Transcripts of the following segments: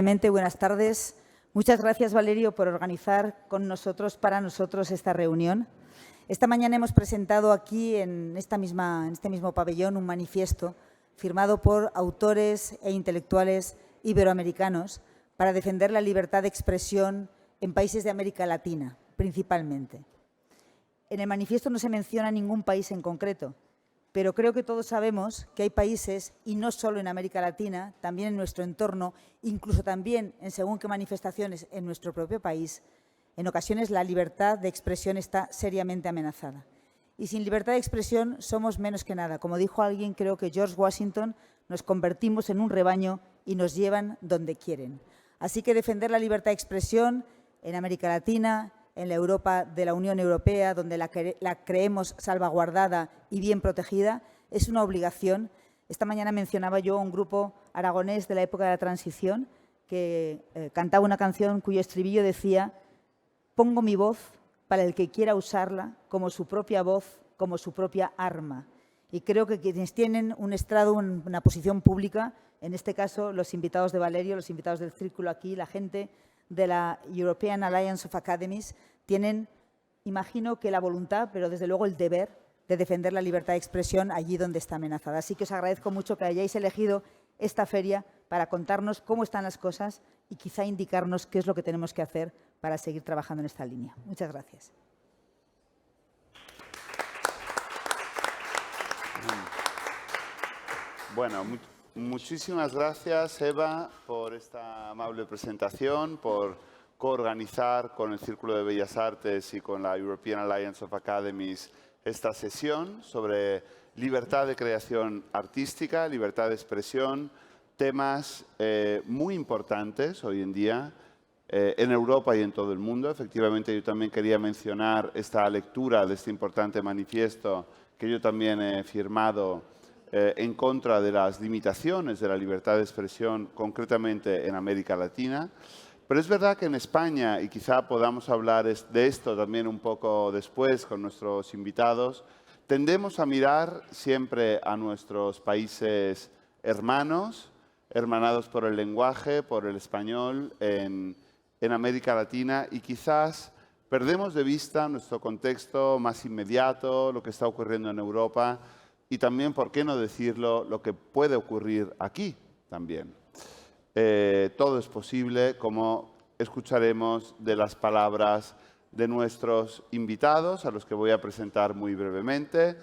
brevemente, buenas tardes. Muchas gracias, Valerio, por organizar con nosotros, para nosotros, esta reunión. Esta mañana hemos presentado aquí, en este mismo pabellón, un manifiesto firmado por autores e intelectuales iberoamericanos para defender la libertad de expresión en países de América Latina, principalmente. En el manifiesto no se menciona ningún país en concreto, pero creo que todos sabemos que hay países, y no solo en América Latina, también en nuestro entorno, incluso también en según qué manifestaciones en nuestro propio país, en ocasiones la libertad de expresión está seriamente amenazada. Y sin libertad de expresión somos menos que nada. Como dijo alguien, creo que George Washington, nos convertimos en un rebaño y nos llevan donde quieren. Así que defender la libertad de expresión en América Latina, en la Europa de la Unión Europea, donde la creemos salvaguardada y bien protegida, es una obligación. Esta mañana mencionaba yo a un grupo aragonés de la época de la transición que cantaba una canción cuyo estribillo decía: pongo mi voz para el que quiera usarla como su propia voz, como su propia arma. Y creo que quienes tienen un estrado, una posición pública, en este caso los invitados de Valerio, los invitados del círculo aquí, la gente de la European Alliance of Academies, tienen, imagino que la voluntad, pero desde luego el deber de defender la libertad de expresión allí donde está amenazada. Así que os agradezco mucho que hayáis elegido esta feria para contarnos cómo están las cosas y quizá indicarnos qué es lo que tenemos que hacer para seguir trabajando en esta línea. Muchas gracias. Bueno, muchísimas gracias, Eva, por esta amable presentación, por coorganizar con el Círculo de Bellas Artes y con la European Alliance of Academies esta sesión sobre libertad de creación artística, libertad de expresión, temas muy importantes hoy en día en Europa y en todo el mundo. Efectivamente, yo también quería mencionar esta lectura de este importante manifiesto que yo también he firmado en contra de las limitaciones de la libertad de expresión, concretamente en América Latina. Pero es verdad que en España, y quizá podamos hablar de esto también un poco después con nuestros invitados, tendemos a mirar siempre a nuestros países hermanos, hermanados por el lenguaje, por el español, en América Latina, y quizás perdemos de vista nuestro contexto más inmediato, lo que está ocurriendo en Europa, y también, por qué no decirlo, lo que puede ocurrir aquí también. Todo es posible, como escucharemos de las palabras de nuestros invitados, a los que voy a presentar muy brevemente.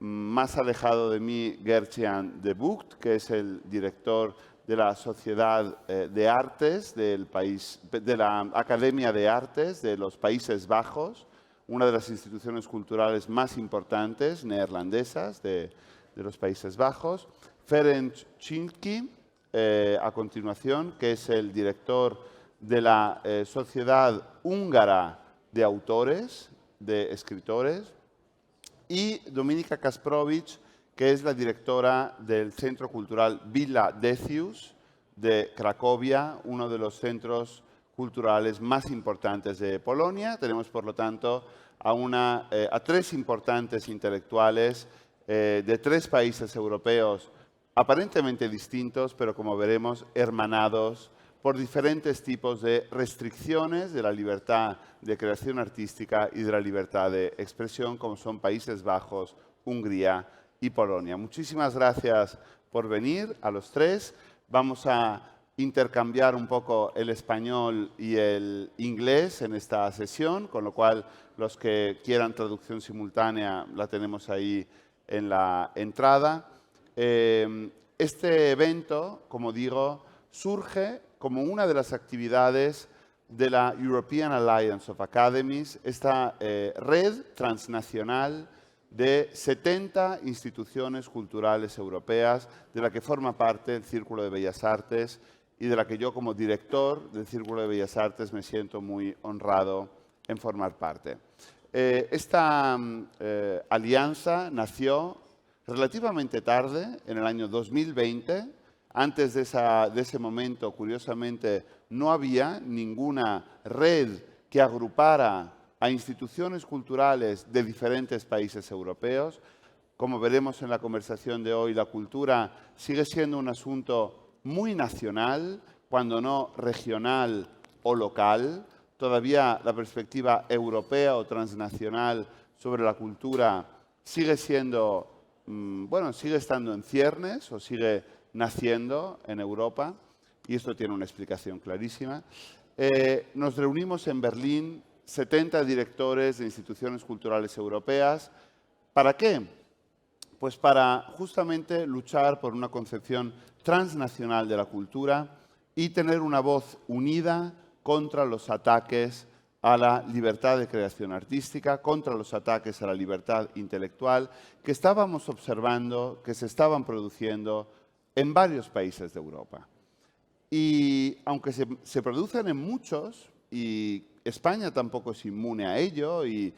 Más alejado de mí, Gertjan de Bucht, que es el director de la Sociedad de Artes de la Academia de Artes de los Países Bajos, una de las instituciones culturales más importantes neerlandesas de los Países Bajos. Ferenc Csinki, a continuación, que es el director de la Sociedad Húngara de Autores, de Escritores. Y Dominika Kasprowicz, que es la directora del Centro Cultural Villa Decius de Cracovia, uno de los centros culturales más importantes de Polonia. Tenemos, por lo tanto, a tres importantes intelectuales de tres países europeos aparentemente distintos, pero como veremos, hermanados por diferentes tipos de restricciones de la libertad de creación artística y de la libertad de expresión, como son Países Bajos, Hungría y Polonia. Muchísimas gracias por venir a los tres. Vamos a intercambiar un poco el español y el inglés en esta sesión, con lo cual los que quieran traducción simultánea la tenemos ahí en la entrada. Este evento, como digo, surge como una de las actividades de la European Alliance of Academies, esta red transnacional de 70 instituciones culturales europeas, de la que forma parte el Círculo de Bellas Artes y de la que yo, como director del Círculo de Bellas Artes, me siento muy honrado en formar parte. Esta alianza nació relativamente tarde, en el año 2020. Antes de ese momento, curiosamente, no había ninguna red que agrupara a instituciones culturales de diferentes países europeos. Como veremos en la conversación de hoy, la cultura sigue siendo un asunto muy nacional, cuando no regional o local. Todavía la perspectiva europea o transnacional sobre la cultura sigue siendo, sigue estando en ciernes o sigue naciendo en Europa, y esto tiene una explicación clarísima. Nos reunimos en Berlín 70 directores de instituciones culturales europeas. ¿Para qué? Pues para justamente luchar por una concepción transnacional de la cultura y tener una voz unida contra los ataques a la libertad de creación artística, contra los ataques a la libertad intelectual que estábamos observando, que se estaban produciendo en varios países de Europa. Y aunque se producen en muchos, y España tampoco es inmune a ello, y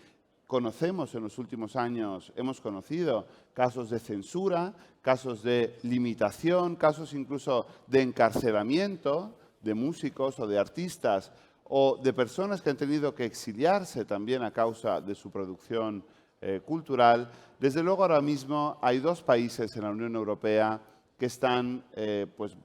conocemos en los últimos años, hemos conocido casos de censura, casos de limitación, casos incluso de encarcelamiento de músicos o de artistas o de personas que han tenido que exiliarse también a causa de su producción cultural. Desde luego ahora mismo hay dos países en la Unión Europea que están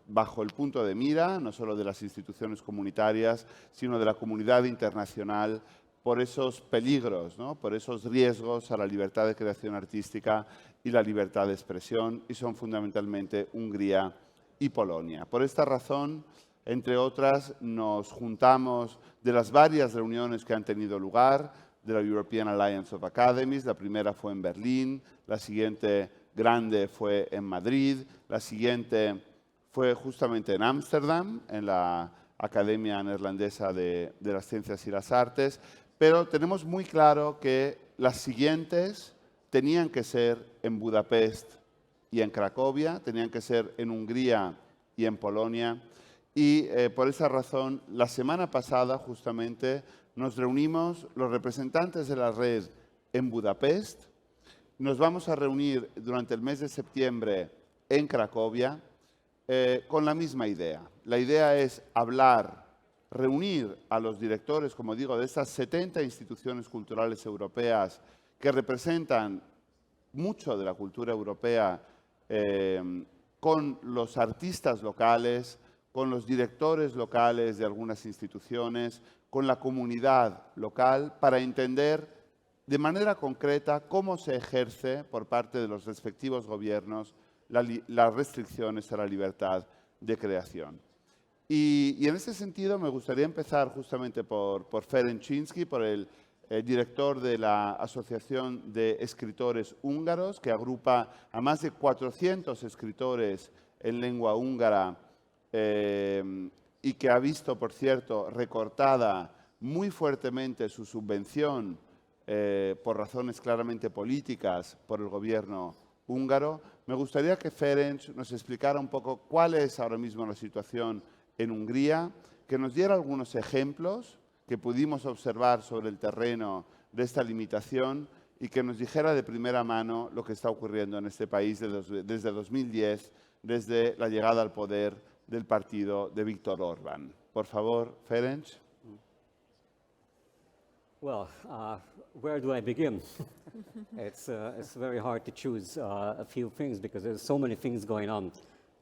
bajo el punto de mira, no solo de las instituciones comunitarias, sino de la comunidad internacional, por esos peligros, ¿no? Por esos riesgos a la libertad de creación artística y la libertad de expresión, y son fundamentalmente Hungría y Polonia. Por esta razón, entre otras, nos juntamos de las varias reuniones que han tenido lugar de la European Alliance of Academies. La primera fue en Berlín, la siguiente grande fue en Madrid, la siguiente fue justamente en Ámsterdam, en la Academia Neerlandesa de las Ciencias y las Artes, pero tenemos muy claro que las siguientes tenían que ser en Budapest y en Cracovia, tenían que ser en Hungría y en Polonia, y por esa razón, la semana pasada justamente nos reunimos los representantes de la red en Budapest. Nos vamos a reunir durante el mes de septiembre en Cracovia con la misma idea. La idea es hablar, reunir a los directores, como digo, de estas 70 instituciones culturales europeas que representan mucho de la cultura europea, con los artistas locales, con los directores locales de algunas instituciones, con la comunidad local, para entender de manera concreta cómo se ejerce por parte de los respectivos gobiernos las restricciones a la libertad de creación. Y en ese sentido me gustaría empezar justamente por Ferenc Csinszky, por el director de la Asociación de Escritores Húngaros, que agrupa a más de 400 escritores en lengua húngara y que ha visto, por cierto, recortada muy fuertemente su subvención por razones claramente políticas por el gobierno húngaro. Me gustaría que Ferenc nos explicara un poco cuál es ahora mismo la situación en Hungría, que nos diera algunos ejemplos que pudimos observar sobre el terreno de esta limitación y que nos dijera de primera mano lo que está ocurriendo en este país desde 2010, desde la llegada al poder del partido de Viktor Orbán. Por favor, Ferenc. Well, where do I begin? It's very hard to choose a few things because there's so many things going on.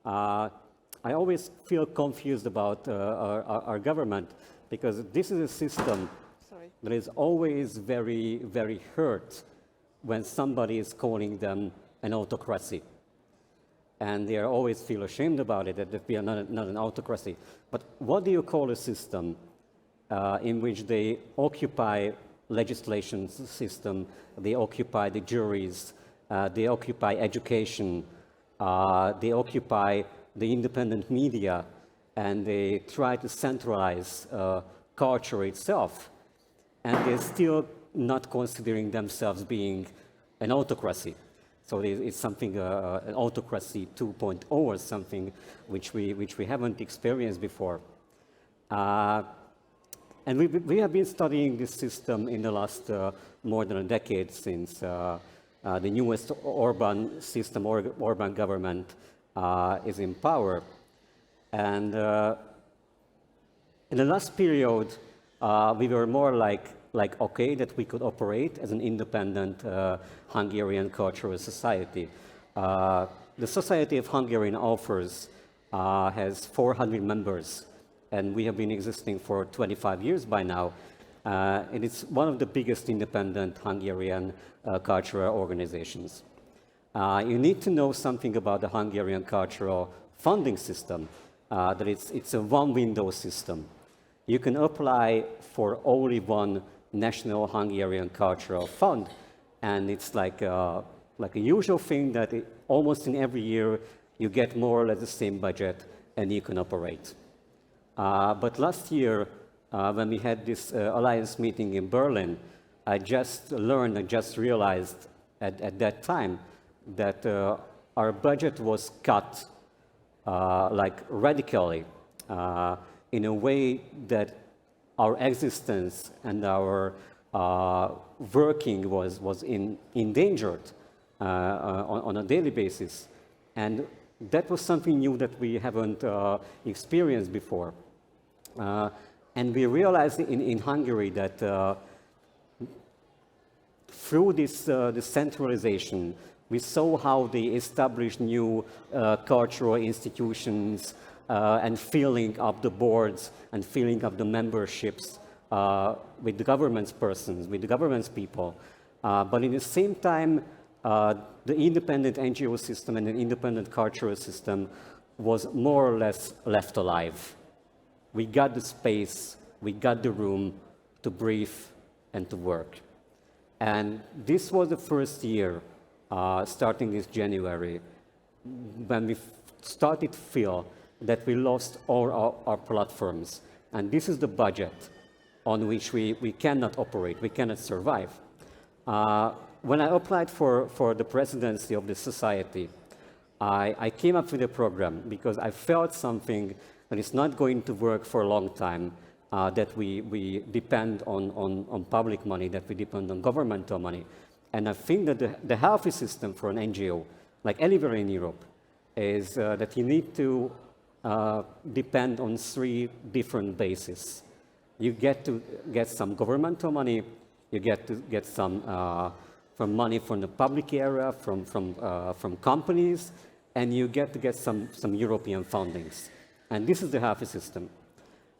I always feel confused about our government because this is a system that is always very, very hurt when somebody is calling them an autocracy. And they always feel ashamed about it, that we are not an autocracy. But what do you call a system in which they occupy legislation system, they occupy the juries, they occupy education, they occupy the independent media, and they try to centralize culture itself, and they're still not considering themselves being an autocracy. So it's something, an autocracy 2.0 or something, which we haven't experienced before. And we have been studying this system in the last more than a decade since the newest Orbán system, Orbán government, is in power. And in the last period, we were more like okay that we could operate as an independent Hungarian cultural society. The Society of Hungarian Authors has 400 members and we have been existing for 25 years by now. And it's one of the biggest independent Hungarian cultural organizations. You need to know something about the Hungarian cultural funding system, that it's a one-window system. You can apply for only one national Hungarian cultural fund, and it's like a usual thing that almost in every year you get more or less the same budget and you can operate. But last year, when we had this alliance meeting in Berlin, I just learned and just realized at that time that our budget was cut like radically in a way that our existence and our working was endangered on a daily basis. And that was something new that we haven't experienced before. And we realized in Hungary that through this decentralization, we saw how they established new cultural institutions and filling up the boards and filling up the memberships with the government's persons, with the government's people. But in the same time, the independent NGO system and the independent cultural system was more or less left alive. We got the space, we got the room to breathe and to work. And this was the first year, starting this January, when we started to feel that we lost all our platforms. And this is the budget on which we cannot operate, we cannot survive. When I applied for the presidency of the society, I came up with a program because I felt something that is not going to work for a long time, that we depend on public money, that we depend on governmental money. And I think that the healthy system for an NGO, like anywhere in Europe, is that you need to depend on 3 different bases. You get to get some governmental money, you get to get some from money from the public area, from companies, and you get to get some European fundings. And this is the healthy system.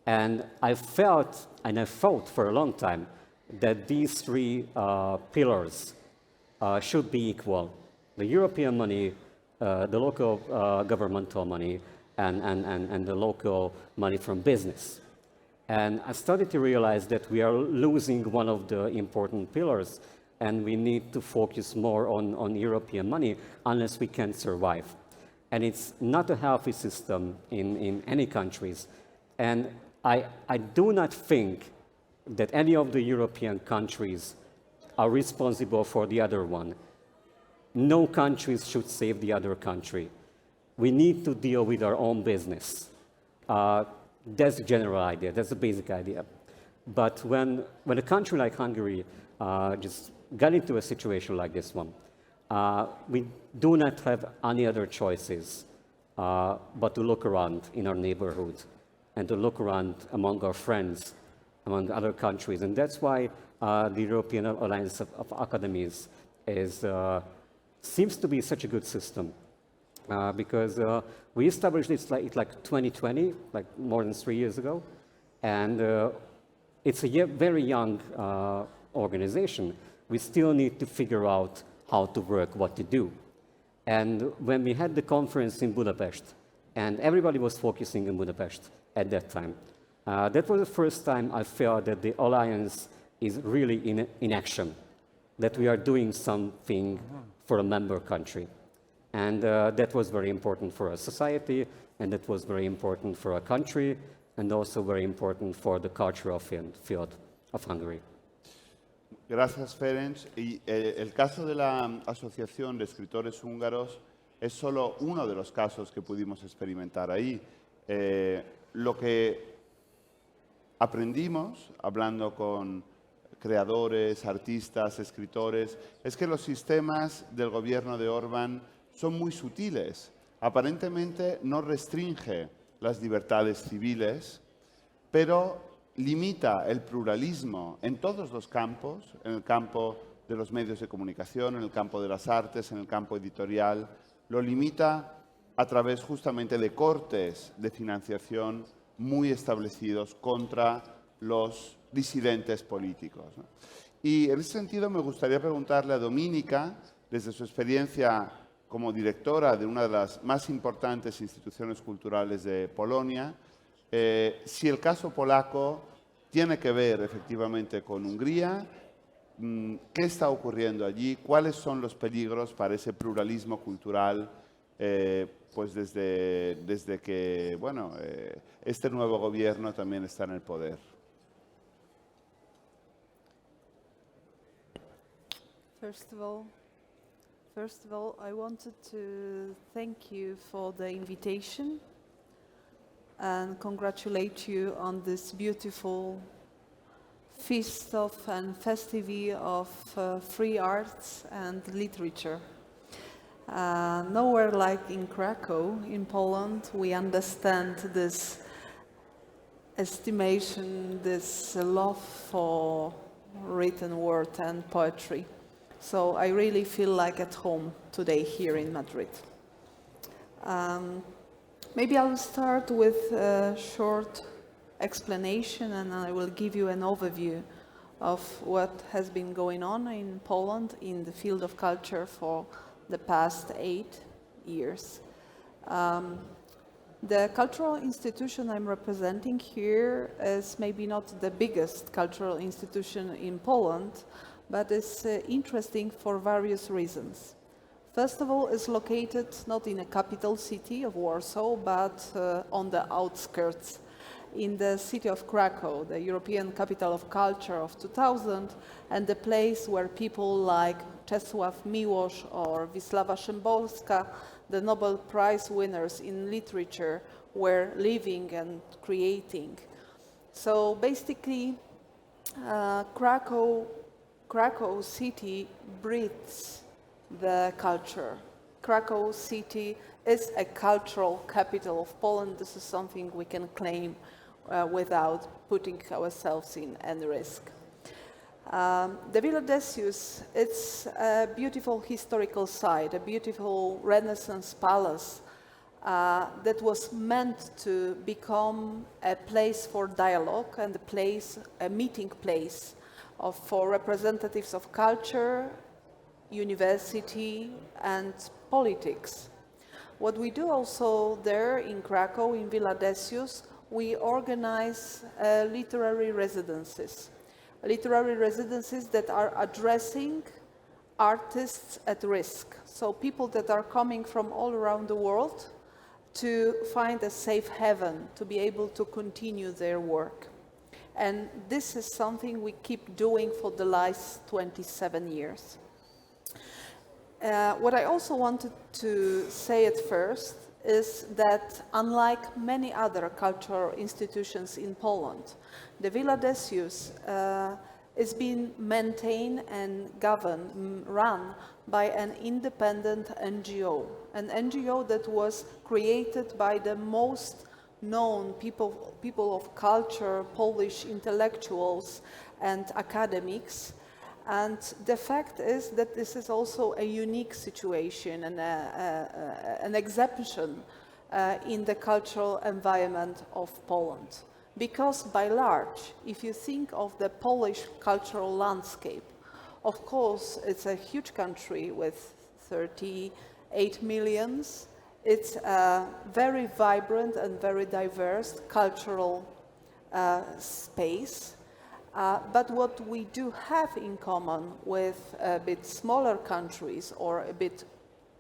And I felt, and I thought for a long time, that these 3 pillars should be equal. The European money, the local governmental money, and the local money from business. And I started to realize that we are losing one of the important pillars, and we need to focus more on European money unless we can survive. And it's not a healthy system in any countries. And I do not think that any of the European countries are responsible for the other one. No countries should save the other country. We need to deal with our own business. That's the general idea, that's the basic idea. But when a country like Hungary just got into a situation like this one, we do not have any other choices but to look around in our neighborhood and to look around among our friends, among other countries. And that's why the European Alliance of Academies seems to be such a good system. Because we established it like 2020, like more than 3 years ago. And it's a very young organization. We still need to figure out how to work, what to do. And when we had the conference in Budapest, and everybody was focusing in Budapest at that time, that was the first time I felt that the alliance is really in action, that we are doing something for a member country. And that was very important for our society, and that was very important for our country, and also very important for the cultural field of Hungary. Gracias, Ferenc. Y el caso de la Asociación de Escritores Húngaros es solo uno de los casos que pudimos experimentar ahí. Lo que aprendimos hablando con creadores, artistas, escritores, es que los sistemas del gobierno de Orbán son muy sutiles. Aparentemente no restringe las libertades civiles, pero limita el pluralismo en todos los campos, en el campo de los medios de comunicación, en el campo de las artes, en el campo editorial. Lo limita a través justamente de cortes de financiación muy establecidos contra los disidentes políticos, ¿no? Y en ese sentido me gustaría preguntarle a Dominika, desde su experiencia como directora de una de las más importantes instituciones culturales de Polonia, si el caso polaco tiene que ver efectivamente con Hungría, qué está ocurriendo allí, cuáles son los peligros para ese pluralismo cultural, pues desde que bueno, este nuevo gobierno también está en el poder. First of all, I wanted to thank you for the invitation and congratulate you on this beautiful feast of and festivity of free arts and literature. Nowhere like in Krakow, in Poland, we understand this estimation, this love for written word and poetry. So I really feel like at home today here in Madrid. Maybe I'll start with a short explanation and I will give you an overview of what has been going on in Poland in the field of culture for the past 8 years. The cultural institution I'm representing here is maybe not the biggest cultural institution in Poland, but it's interesting for various reasons. First of all, it's located not in a capital city of Warsaw, but on the outskirts, in the city of Krakow, the European Capital of Culture of 2000, and the place where people like Czesław Miłosz or Wisława Szymborska, the Nobel Prize winners in literature, were living and creating. So basically, Krakow city breathes the culture. Krakow city is a cultural capital of Poland. This is something we can claim without putting ourselves in any risk. The Villa Decius, it's a beautiful historical site, a beautiful Renaissance palace that was meant to become a place for dialogue and a meeting place for representatives of culture, university, and politics. What we do also there in Krakow, in Villa Decius, we organize literary residencies that are addressing artists at risk. So people that are coming from all around the world to find a safe haven, to be able to continue their work. And this is something we keep doing for the last 27 years. What I also wanted to say at first is that unlike many other cultural institutions in Poland, the Villa Decius is being maintained and governed, run by an independent NGO, an NGO that was created by the most known people of culture, Polish intellectuals and academics. And the fact is that this is also a unique situation and an exception in the cultural environment of Poland. Because by large, if you think of the Polish cultural landscape, of course it's a huge country with 38 million. It's a very vibrant and very diverse cultural space. But what we do have in common with a bit smaller countries or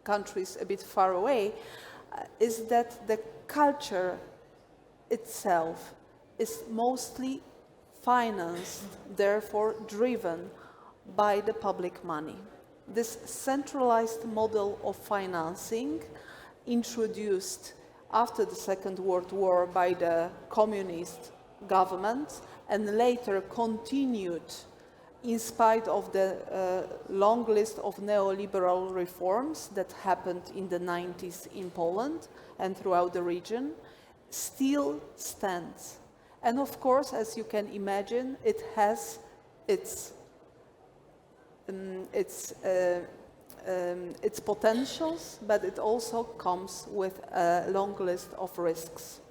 countries a bit far away is that the culture itself is mostly financed, therefore driven by the public money. This centralized model of financing, introduced after the Second World War by the communist government and later continued in spite of the long list of neoliberal reforms that happened in the 90s in Poland and throughout the region, still stands. And of course, as you can imagine, it has its potentials, but it also comes with a long list of risks.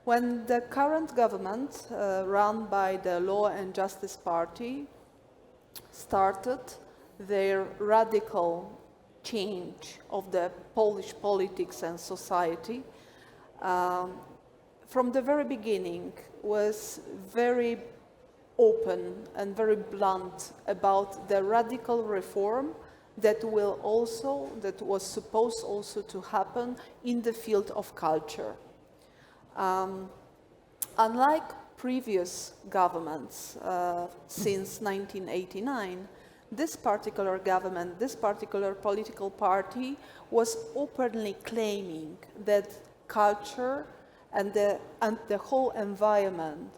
When the current government, run by the Law and Justice Party, started their radical change of the Polish politics and society, from the very beginning was very open and very blunt about the radical reform that was supposed also to happen in the field of culture. Unlike previous governments since 1989, this particular government, this particular political party was openly claiming that culture and the whole environment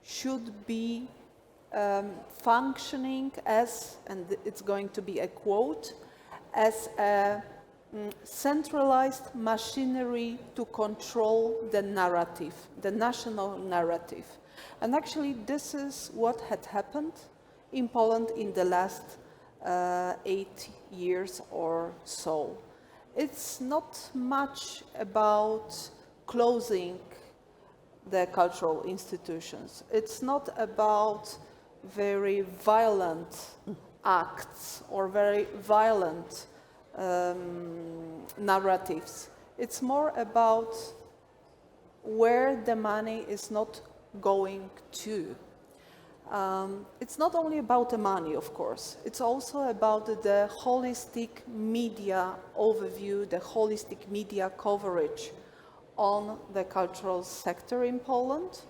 should be functioning as, and it's going to be a quote, as a centralized machinery to control the narrative, the national narrative. And actually this is what had happened in Poland in the last 8 years or so. It's not much about closing the cultural institutions. It's not about very violent acts or very violent narratives. It's more about where the money is not going to. It's not only about the money, of course. It's also about the holistic media overview, the holistic media coverage on the cultural sector in Poland.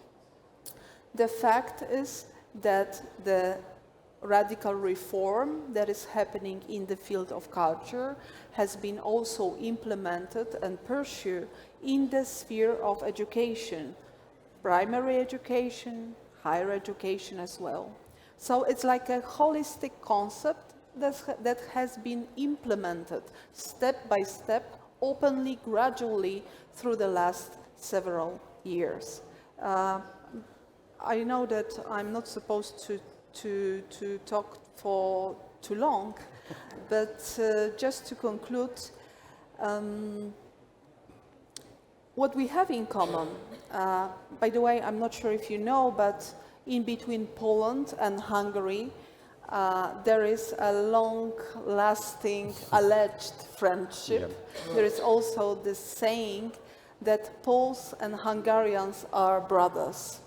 The fact is that the radical reform that is happening in the field of culture has been also implemented and pursued in the sphere of education, primary education, higher education as well. So it's like a holistic concept that has been implemented step by step, openly, gradually through the last several years. I know that I'm not supposed to talk for too long, but just to conclude, what we have in common, by the way, I'm not sure if you know, but in between Poland and Hungary, there is a long-lasting alleged friendship. Yeah. There is also this saying that Poles and Hungarians are brothers.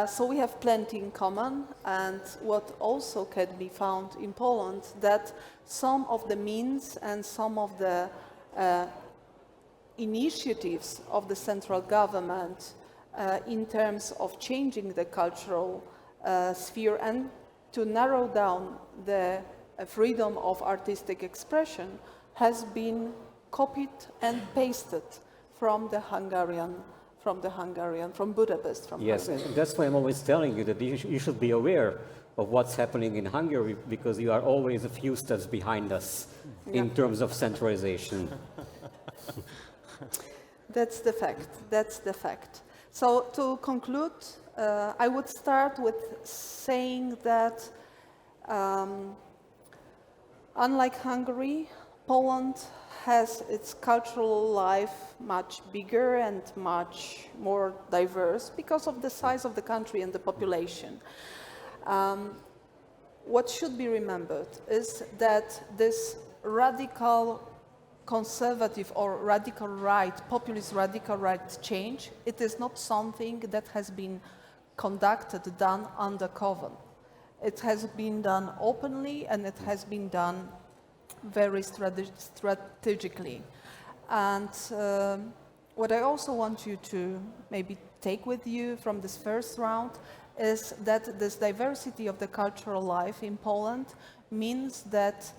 So we have plenty in common, and what also can be found in Poland, that some of the means and some of the initiatives of the central government in terms of changing the cultural sphere and to narrow down the freedom of artistic expression has been copied and pasted from Budapest. Yes, and that's why I'm always telling you that you should be aware of what's happening in Hungary, because you are always a few steps behind us in terms of centralization. That's the fact. That's the fact. So to conclude, I would start with saying that unlike Hungary, Poland has its cultural life much bigger and much more diverse because of the size of the country and the population. What should be remembered is that this radical conservative or radical right, populist radical right change, it is not something that has been done undercover. It has been done openly, and it has been done very strategically. And what I also want you to maybe take with you from this first round is that this diversity of the cultural life in Poland means that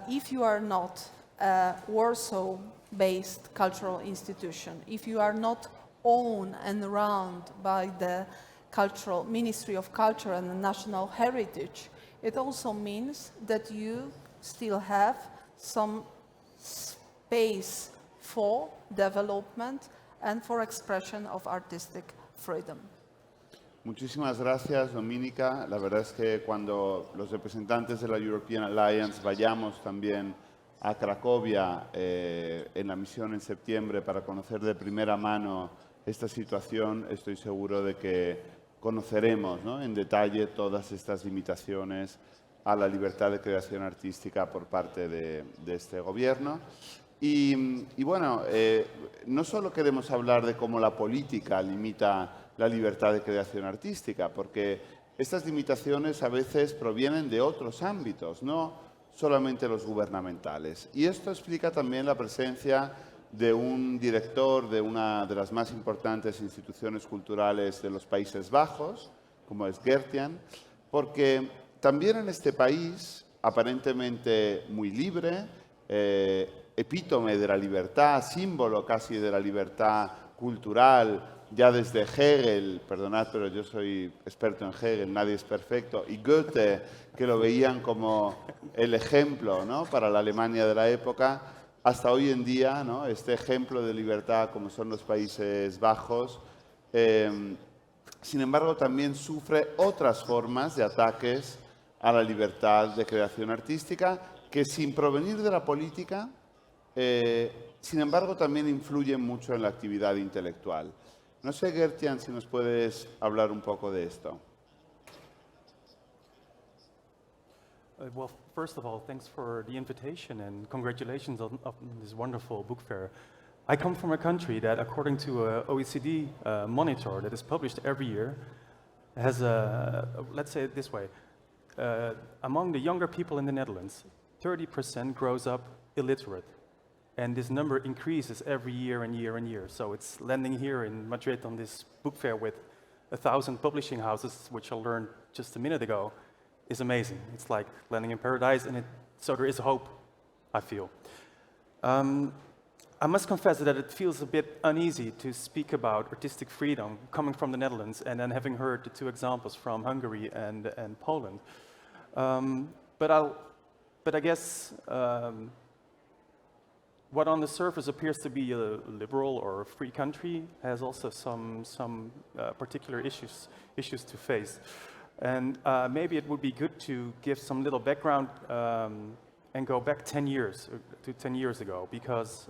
if you are not a Warsaw-based cultural institution, if you are not owned and run by the Ministry of Culture and the National Heritage, it also means that you still have some space for development and for expression of artistic freedom. Muchísimas gracias, Dominica. La verdad es que cuando los representantes de la European Alliance vayamos también a Cracovia en la misión en septiembre para conocer de primera mano esta situación, estoy seguro de que conoceremos, ¿no?, en detalle todas estas limitaciones a la libertad de creación artística por parte de este gobierno. Y bueno, no solo queremos hablar de cómo la política limita la libertad de creación artística, porque estas limitaciones a veces provienen de otros ámbitos, no solamente los gubernamentales. Y esto explica también la presencia de un director de una de las más importantes instituciones culturales de los Países Bajos, como es Gertian, porque también en este país, aparentemente muy libre, epítome de la libertad, símbolo casi de la libertad cultural, ya desde Hegel, perdonad, pero yo soy experto en Hegel, nadie es perfecto, y Goethe, que lo veían como el ejemplo, ¿no?, para la Alemania de la época, hasta hoy en día, ¿no?, este ejemplo de libertad como son los Países Bajos, sin embargo también sufre otras formas de ataques a la libertad de creación artística que sin provenir de la política, sin embargo también influyen mucho en la actividad intelectual. No sé, Gertian, si nos puedes hablar un poco de esto. Well, first of all, thanks for the invitation and congratulations on this wonderful book fair. I come from a country that, according to an OECD monitor that is published every year, has let's say it this way, among the younger people in the Netherlands, 30% grows up illiterate. And this number increases every year and year and year. So it's landing here in Madrid on this book fair with 1,000 publishing houses, which I learned just a minute ago, is amazing. It's like landing in paradise, and so there is hope, I feel. I must confess that it feels a bit uneasy to speak about artistic freedom coming from the Netherlands and then having heard the two examples from Hungary and Poland. But I guess what on the surface appears to be a liberal or a free country has also some particular issues to face. And maybe it would be good to give some little background and go back 10 years to 10 years ago, because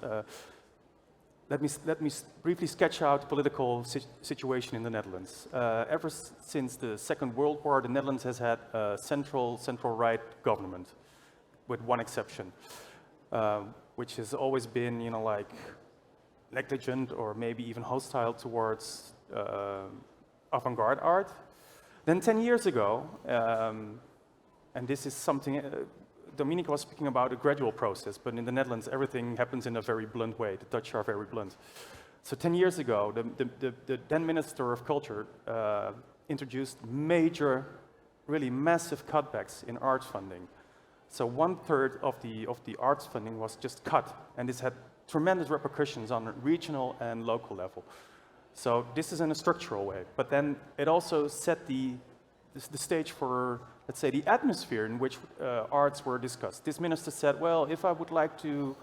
let me briefly sketch out the political situation in the Netherlands. Ever since the Second World War, the Netherlands has had a central right government, with one exception, which has always been, you know, like negligent or maybe even hostile towards avant-garde art. Then 10 years ago, and this is something, Dominique was speaking about a gradual process, but in the Netherlands everything happens in a very blunt way. The Dutch are very blunt. So 10 years ago, the then Minister of Culture introduced major, really massive cutbacks in arts funding. So 1/3 of the arts funding was just cut, and this had tremendous repercussions on a regional and local level. So this is in a structural way, but then it also set the stage for, let's say, the atmosphere in which arts were discussed. This minister said, well, if I would like to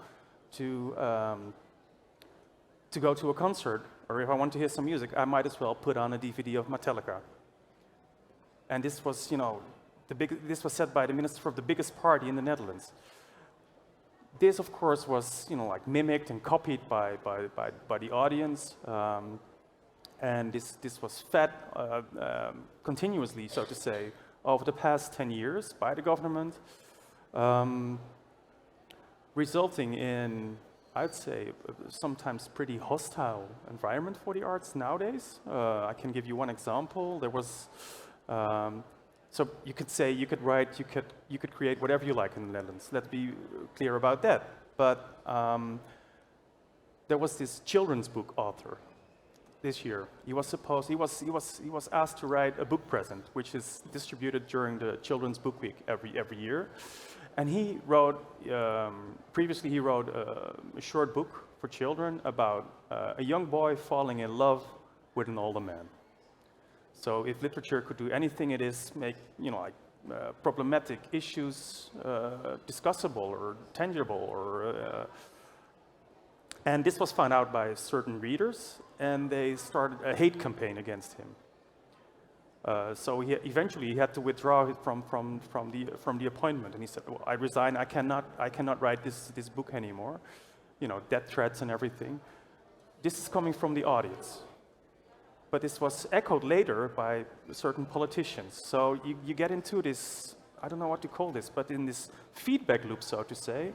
go to a concert, or if I want to hear some music, I might as well put on a DVD of Metallica. And this was, you know, this was said by the minister of the biggest party in the Netherlands. This, of course, was, you know, like mimicked and copied by the audience. And this was fed continuously, so to say, over the past 10 years by the government, resulting in, I'd say, sometimes pretty hostile environment for the arts nowadays. I can give you one example. There was, so you could say, you could write, you could create whatever you like in the Netherlands. Let's be clear about that. But there was this children's book author this year. He was asked to write a book present, which is distributed during the Children's Book Week every year. And he wrote, previously he wrote a short book for children about a young boy falling in love with an older man. So if literature could do anything, it is make, you know, like problematic issues discussable or tangible, or and this was found out by certain readers, and they started a hate campaign against him. So eventually he had to withdraw from the appointment, and he said, well, I resign, I cannot write this book anymore. You know, death threats and everything. This is coming from the audience. but this was echoed later by certain politicians. So you get into this, I don't know what to call this, but in this feedback loop, so to say,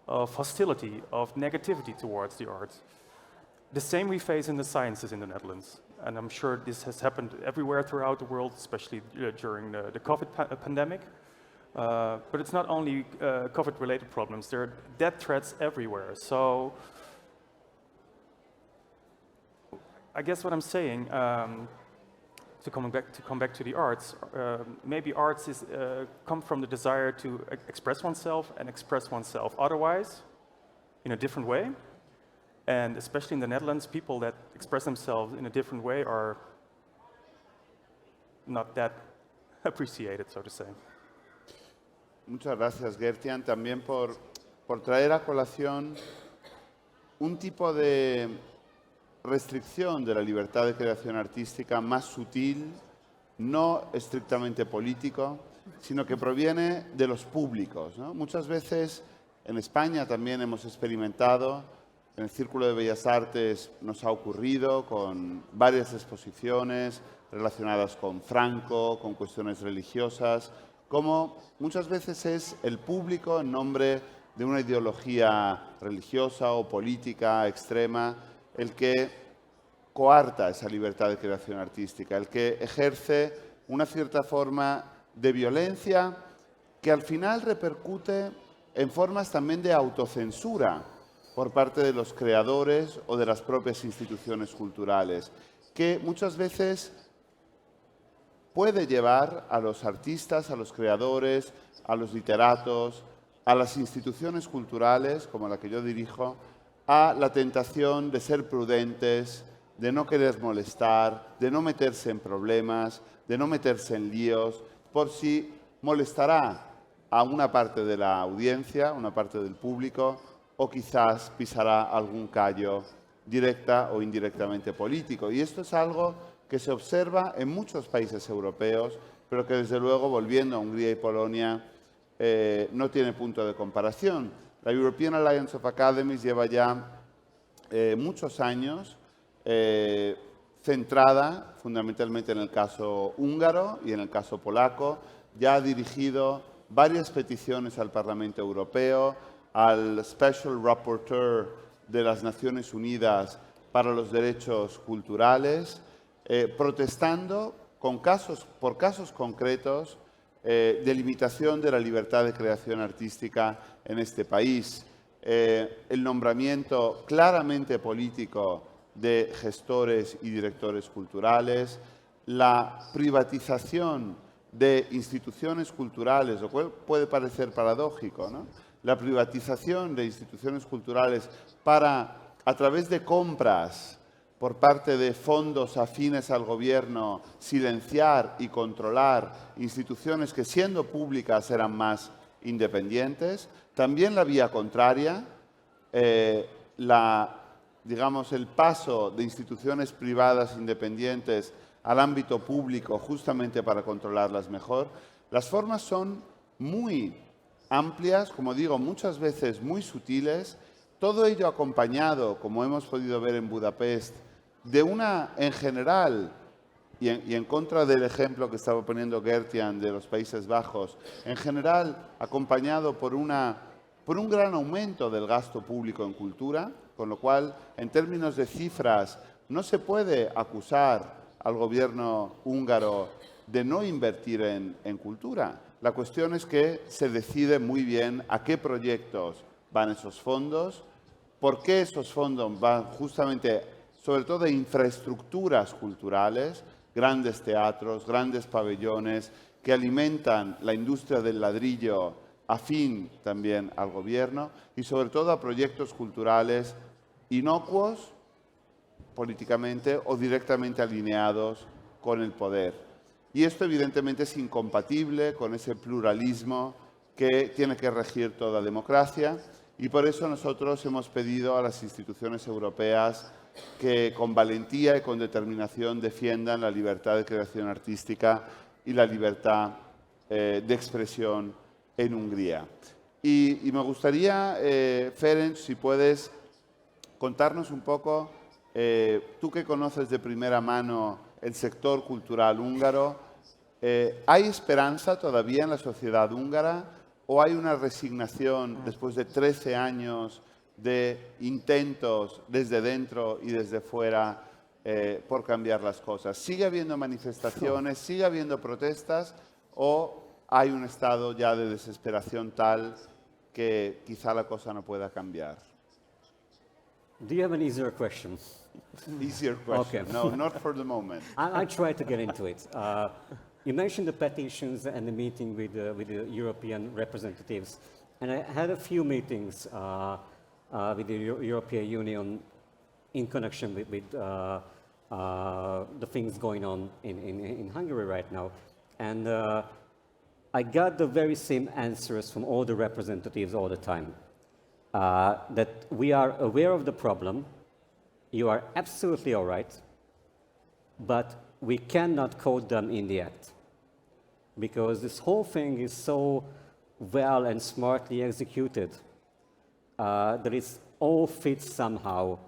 of hostility, of negativity towards the arts. The same we face in the sciences in the Netherlands. And I'm sure this has happened everywhere throughout the world, especially during the COVID pandemic. But it's not only COVID-related problems. There are death threats everywhere. So I guess what I'm saying, to come back to the arts, maybe arts is come from the desire to express oneself and express oneself otherwise, in a different way. And especially in the Netherlands, people that express themselves in a different way are not that appreciated, so to say. Muchas gracias, Gertian, también por traer a colación un tipo de restricción de la libertad de creación artística más sutil, no estrictamente político, sino que proviene de los públicos, ¿no? Muchas veces en España también hemos experimentado, en el Círculo de Bellas Artes nos ha ocurrido con varias exposiciones relacionadas con Franco, con cuestiones religiosas, como muchas veces es el público en nombre de una ideología religiosa o política extrema el que coarta esa libertad de creación artística, el que ejerce una cierta forma de violencia que al final repercute en formas también de autocensura por parte de los creadores o de las propias instituciones culturales, que muchas veces puede llevar a los artistas, a los creadores, a los literatos, a las instituciones culturales, como la que yo dirijo, a la tentación de ser prudentes, de no querer molestar, de no meterse en problemas, de no meterse en líos, por si molestará a una parte de la audiencia, una parte del público, o quizás pisará algún callo directa o indirectamente político. Y esto es algo que se observa en muchos países europeos, pero que desde luego, volviendo a Hungría y Polonia, no tiene punto de comparación. La European Alliance of Academies lleva ya muchos años centrada fundamentalmente en el caso húngaro y en el caso polaco. Ya ha dirigido varias peticiones al Parlamento Europeo, al Special Rapporteur de las Naciones Unidas para los Derechos Culturales, protestando por casos concretos de limitación de la libertad de creación artística en este país. El nombramiento claramente político de gestores y directores culturales, la privatización de instituciones culturales, lo cual puede parecer paradójico, ¿no? La privatización de instituciones culturales para, a través de compras por parte de fondos afines al gobierno, silenciar y controlar instituciones que, siendo públicas, eran más independientes. También la vía contraria, digamos, el paso de instituciones privadas independientes al ámbito público justamente para controlarlas mejor. Las formas son muy amplias, como digo, muchas veces muy sutiles, todo ello acompañado, como hemos podido ver en Budapest, de una, en general, y en contra del ejemplo que estaba poniendo Gertian de los Países Bajos, en general acompañado por un gran aumento del gasto público en cultura, con lo cual, en términos de cifras, no se puede acusar al gobierno húngaro de no invertir en cultura. La cuestión es que se decide muy bien a qué proyectos van esos fondos, por qué esos fondos van justamente, sobre todo, de infraestructuras culturales, grandes teatros, grandes pabellones, que alimentan la industria del ladrillo afín también al gobierno, y sobre todo a proyectos culturales inocuos políticamente o directamente alineados con el poder. Y esto evidentemente es incompatible con ese pluralismo que tiene que regir toda democracia, y por eso nosotros hemos pedido a las instituciones europeas que con valentía y con determinación defiendan la libertad de creación artística y la libertad de expresión en Hungría. Y me gustaría, Ferenc, si puedes contarnos un poco tú que conoces de primera mano el sector cultural húngaro, ¿hay esperanza todavía en la sociedad húngara o hay una resignación después de 13 años de intentos desde dentro y desde fuera por cambiar las cosas? ¿Sigue habiendo manifestaciones, sigue habiendo protestas o hay un estado ya de desesperación tal que quizá la cosa no pueda cambiar? Do you have an easier question? Easier question. Okay. No, not for the moment. I try to get into it. You mentioned the petitions and the meeting with the European representatives. And I had a few meetings with the European Union in connection with the things going on in Hungary right now. And I got the very same answers from all the representatives all the time. That we are aware of the problem, you are absolutely all right, but we cannot code them in the act. Because this whole thing is so well and smartly executed that it all fits somehow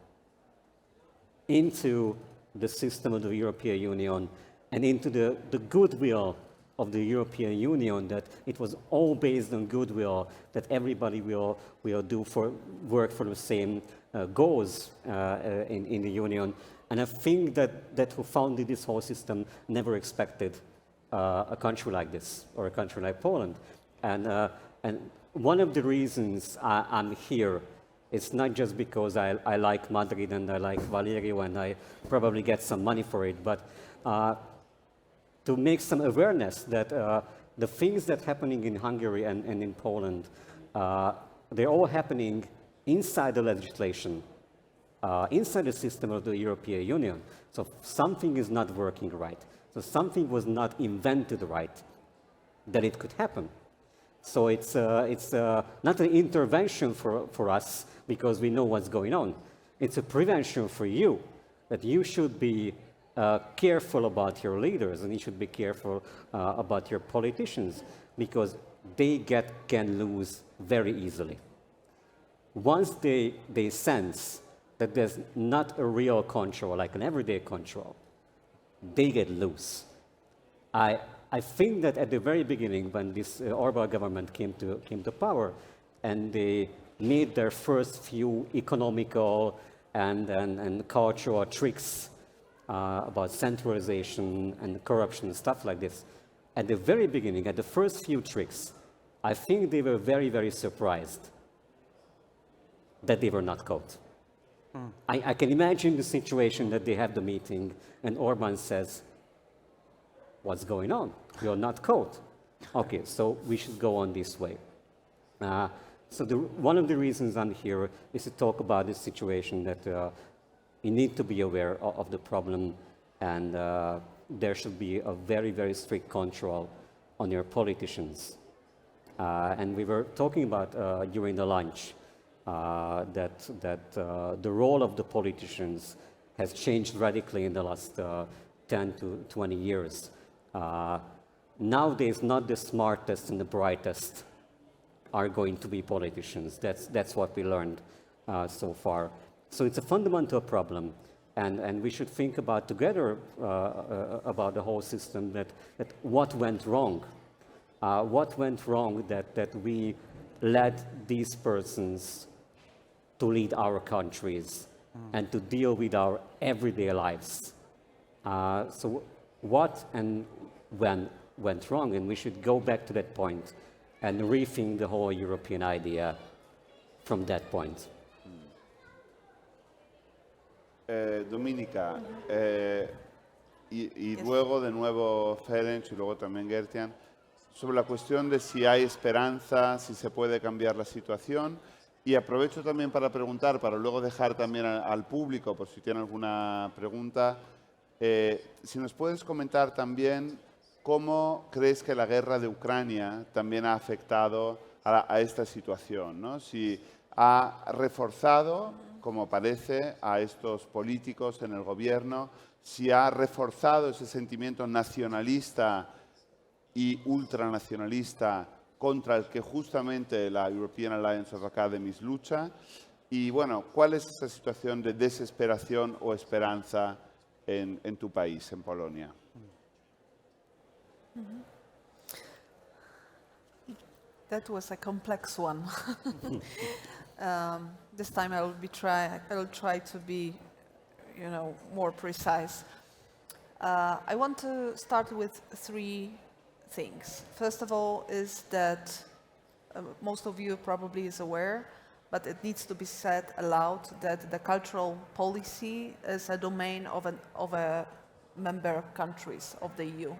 into the system of the European Union and into the goodwill of the European Union, that it was all based on goodwill, that everybody will work for the same goals in the Union. And I think that who founded this whole system never expected a country like this, or a country like Poland. And one of the reasons I'm here, it's not just because I like Madrid and I like Valerio and I probably get some money for it, but to make some awareness that the things that are happening in Hungary and in Poland, they're all happening inside the legislation, inside the system of the European Union. So something is not working right. So something was not invented right, that it could happen. So it's not an intervention for us because we know what's going on. It's a prevention for you, that you should be careful about your leaders and you should be careful about your politicians because they can lose very easily. Once they sense that there's not a real control, like an everyday control, they get loose. I think that at the very beginning, when this Orbán government came to power, and they made their first few economical and cultural tricks about centralization and corruption and stuff like this, at the very beginning, at the first few tricks, I think they were very, very surprised that they were not caught. I can imagine the situation that they have the meeting and Orbán says, what's going on? You're not caught. Okay, so we should go on this way. So one of the reasons I'm here is to talk about this situation that you need to be aware of the problem and there should be a very, very strict control on your politicians. And we were talking about during the lunch that the role of the politicians has changed radically in the last 10 to 20 years. Nowadays, not the smartest and the brightest are going to be politicians. That's what we learned so far. So it's a fundamental problem, and we should think about together about the whole system that what went wrong. What went wrong that we let these persons to lead our countries and to deal with our everyday lives. So what and when went wrong, and we should go back to that point and rethink the whole European idea from that point. Dominica, y luego de nuevo Ferenc y luego también Gertian, sobre la cuestión de si hay esperanza, si se puede cambiar la situación. Y aprovecho también para preguntar, para luego dejar también al público, por si tiene alguna pregunta, si nos puedes comentar también cómo crees que la guerra de Ucrania también ha afectado a esta situación, ¿no? Si ha reforzado, como parece, a estos políticos en el gobierno, si ha reforzado ese sentimiento nacionalista y ultranacionalista contra el que justamente la European Alliance of Academies lucha, Y bueno, ¿cuál es esa situación de desesperación o esperanza en tu país, en Polonia? That was a complex one. This time I will try to be, more precise. I want to start with three things. First of all is that most of you probably is aware, but it needs to be said aloud, that the cultural policy is a domain of a member countries of the EU,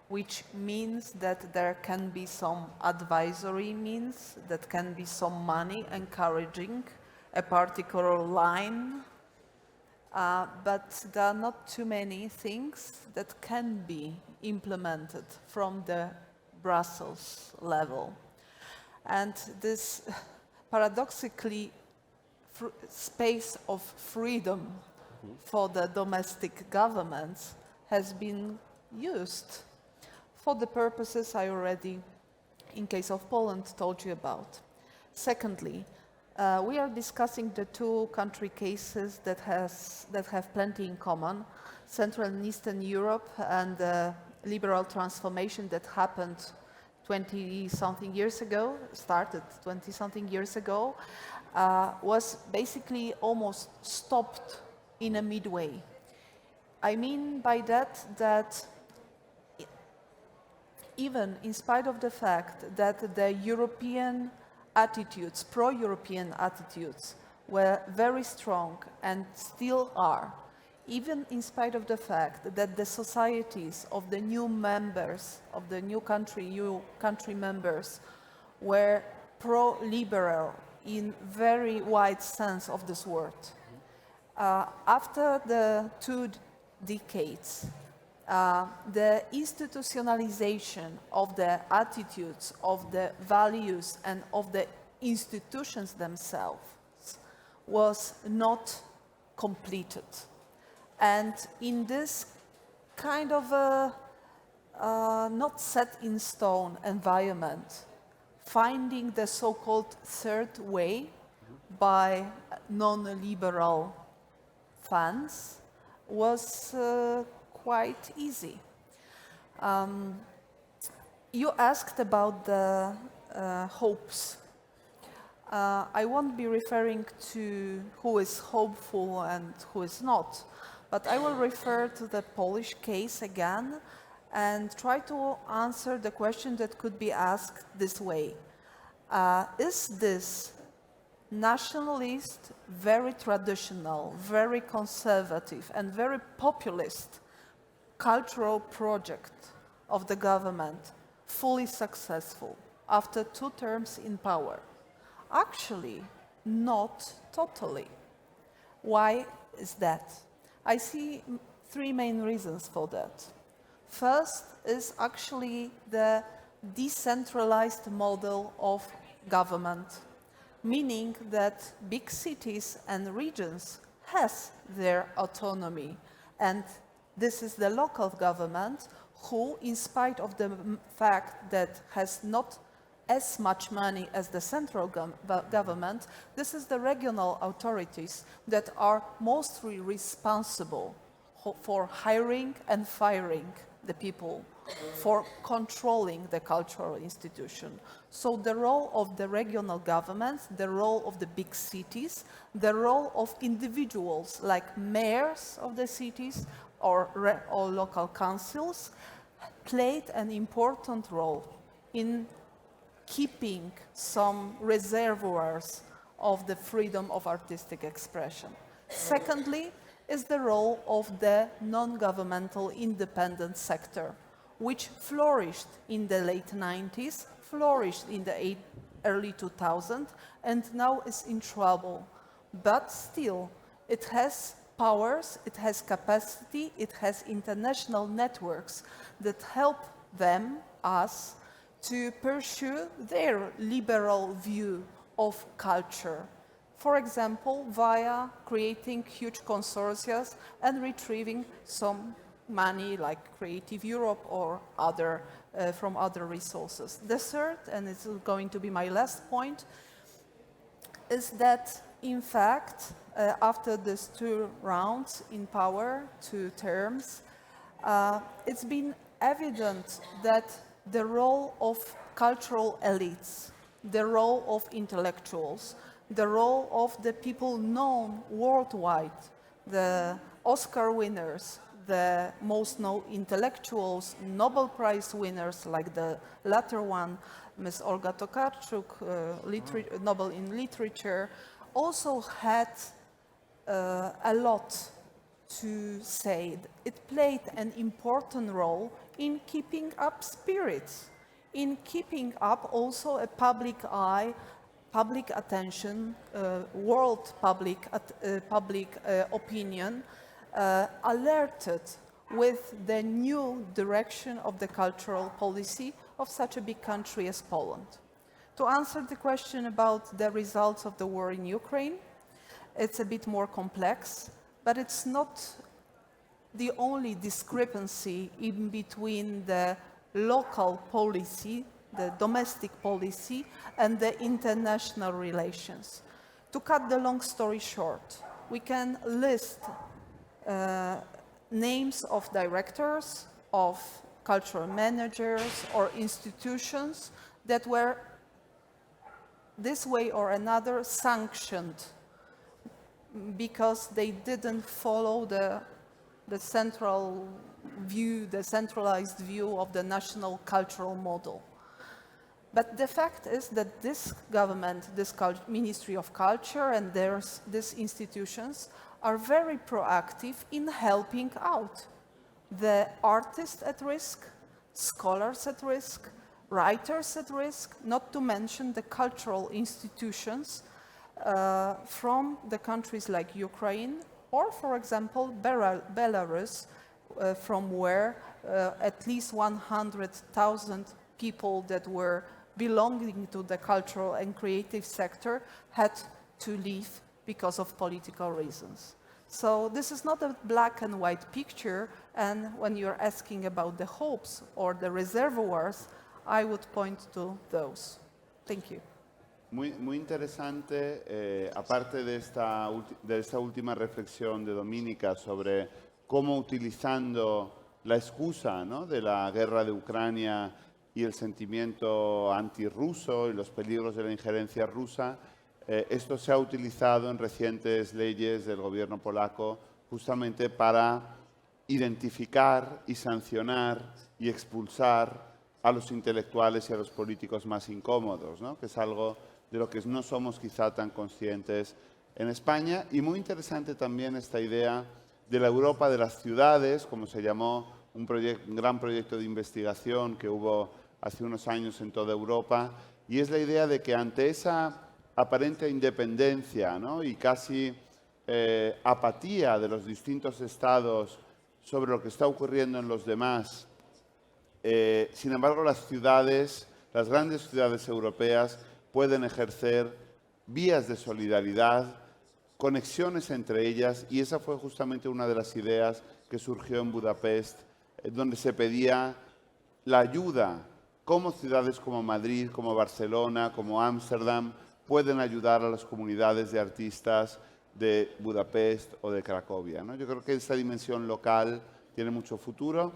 which means that there can be some advisory means, that can be some money encouraging a particular line, but there are not too many things that can be implemented from the Brussels level. And this paradoxically space of freedom for the domestic governments has been used for the purposes I already, in case of Poland, told you about. Secondly, we are discussing the two country cases that have plenty in common, Central and Eastern Europe and the liberal transformation that happened 20-something years ago, started 20-something years ago, was basically almost stopped in a midway. I mean by that even in spite of the fact that the European attitudes, pro-European attitudes, were very strong and still are, even in spite of the fact that the societies of the new members, of the new country members, were pro-liberal in very wide sense of this word. After the 2 decades, the institutionalization of the attitudes, of the values, and of the institutions themselves was not completed. And in this kind of a not set in stone environment, finding the so-called third way by non-liberal funds was quite easy. You asked about the hopes. I won't be referring to who is hopeful and who is not, but I will refer to the Polish case again and try to answer the question that could be asked this way. Is this nationalist, very traditional, very conservative, and very populist cultural project of the government fully successful after 2 terms in power? Actually, not totally. Why is that? I see 3 main reasons for that. First is actually the decentralized model of government, meaning that big cities and regions has their autonomy, and this is the local government who, in spite of the fact that has not as much money as the central government, this is the regional authorities that are mostly responsible for hiring and firing the people, for controlling the cultural institution. So the role of the regional governments, the role of the big cities, the role of individuals like mayors of the cities or local councils played an important role in keeping some reservoirs of the freedom of artistic expression. Secondly, is the role of the non-governmental independent sector, which flourished in the late 90s, flourished in the early 2000s, and now is in trouble. But still, it has powers, it has capacity, it has international networks that help them, us, to pursue their liberal view of culture. For example, via creating huge consortia and retrieving some money like Creative Europe or from other resources. The third, and it's going to be my last point, is that In fact, after these 2 rounds in power, 2 terms, it's been evident that the role of cultural elites, the role of intellectuals, the role of the people known worldwide, the Oscar winners, the most known intellectuals, Nobel Prize winners like the latter one, Ms. Olga Tokarczuk, Nobel in Literature, also had a lot to say. It played an important role in keeping up spirits, in keeping up also a public eye, public attention, world public opinion, alerted with the new direction of the cultural policy of such a big country as Poland. To answer the question about the results of the war in Ukraine, it's a bit more complex, but it's not the only discrepancy in between the local policy, the domestic policy, and the international relations. To cut the long story short, we can list names of directors, of cultural managers or institutions that were this way or another sanctioned because they didn't follow the central view, the centralized view of the national cultural model. But the fact is that this government, this Ministry of Culture and these institutions are very proactive in helping out the artists at risk, scholars at risk, writers at risk, not to mention the cultural institutions from the countries like Ukraine or, for example, Belarus, from where at least 100,000 people that were belonging to the cultural and creative sector had to leave because of political reasons. So this is not a black and white picture, and when you're asking about the hopes or the reservoirs, I would point to those. Thank you. Muy interesante, aparte de esta última reflexión de Dominica sobre cómo utilizando la excusa, ¿no?, de la guerra de Ucrania y el sentimiento antirruso y los peligros de la injerencia rusa, esto se ha utilizado en recientes leyes del gobierno polaco justamente para identificar y sancionar y expulsar a los intelectuales y a los políticos más incómodos, ¿no?, que es algo de lo que no somos quizá tan conscientes en España. Y muy interesante también esta idea de la Europa de las ciudades, como se llamó un gran proyecto de investigación que hubo hace unos años en toda Europa, y es la idea de que ante esa aparente independencia, ¿no?, y casi apatía de los distintos estados sobre lo que está ocurriendo en los demás, sin embargo las ciudades, las grandes ciudades europeas, pueden ejercer vías de solidaridad, conexiones entre ellas, y esa fue justamente una de las ideas que surgió en Budapest, donde se pedía la ayuda, cómo ciudades como Madrid, como Barcelona, como Ámsterdam, pueden ayudar a las comunidades de artistas de Budapest o de Cracovia, ¿no? Yo creo que esta dimensión local tiene mucho futuro.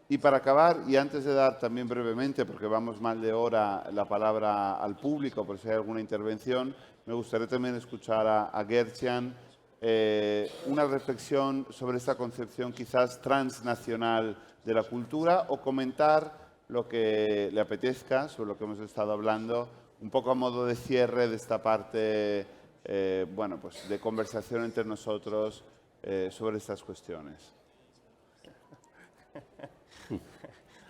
Y para acabar, y antes de dar también brevemente, porque vamos mal de hora, la palabra al público, por si hay alguna intervención, me gustaría también escuchar a Gertjan una reflexión sobre esta concepción quizás transnacional de la cultura, o comentar lo que le apetezca sobre lo que hemos estado hablando, un poco a modo de cierre de esta parte bueno, pues de conversación entre nosotros sobre estas cuestiones.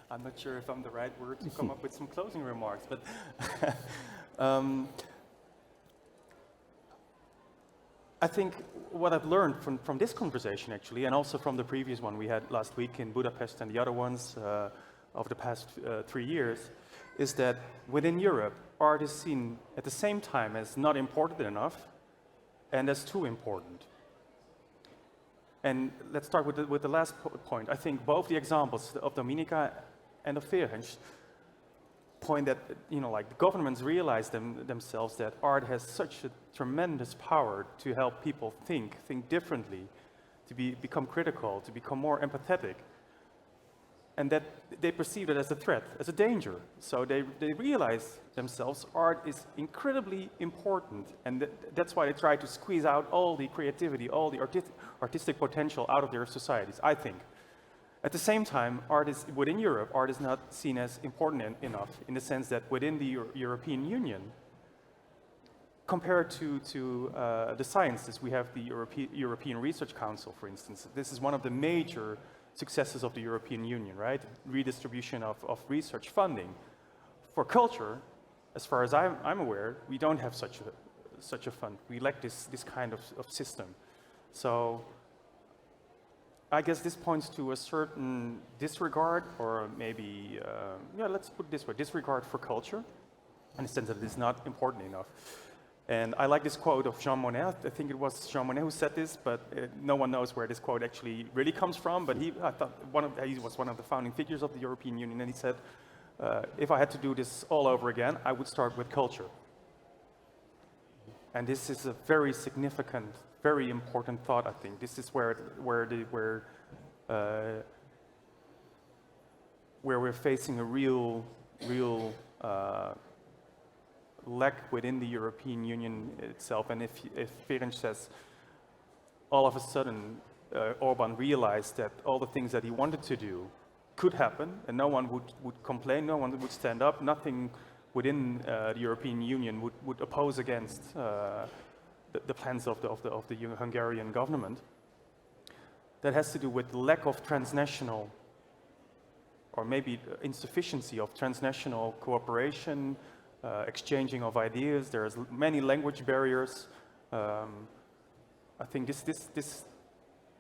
I'm not sure if I'm the right word to come up with some closing remarks, but I think what I've learned from this conversation, actually, and also from the previous one we had last week in Budapest and the other ones of the past 3 years, is that within Europe, art is seen at the same time as not important enough and as too important. And let's start with the last point. I think both the examples of Dominica and of Ferenc point that, like the governments realize themselves that art has such a tremendous power to help people think differently, to become critical, to become more empathetic, and that they perceive it as a threat, as a danger. So they realize themselves art is incredibly important, and that's why they try to squeeze out all the creativity, all the artistic potential out of their societies, I think. At the same time, within Europe, art is not seen as important enough, in the sense that within the European Union, compared to the sciences, we have the European Research Council, for instance. This is one of the major successes of the European Union, right? Redistribution of research funding. For culture, as far as I'm aware, we don't have such a fund. We lack this kind of system. So I guess this points to a certain disregard, or maybe, let's put it this way, disregard for culture, in the sense that it is not important enough. And I like this quote of Jean Monnet. I think it was Jean Monnet who said this, but no one knows where this quote actually really comes from. But I thought he was one of the founding figures of the European Union, and he said, if I had to do this all over again, I would start with culture. And this is a very significant, very important thought, I think. This is where we're facing a real lack within the European Union itself. And if Ferenc says, all of a sudden, Orban realized that all the things that he wanted to do could happen, and no one would complain, no one would stand up, nothing within the European Union would oppose against the plans of the Hungarian government. That has to do with lack of transnational, or maybe insufficiency of transnational cooperation, exchanging of ideas. There's many language barriers. I think this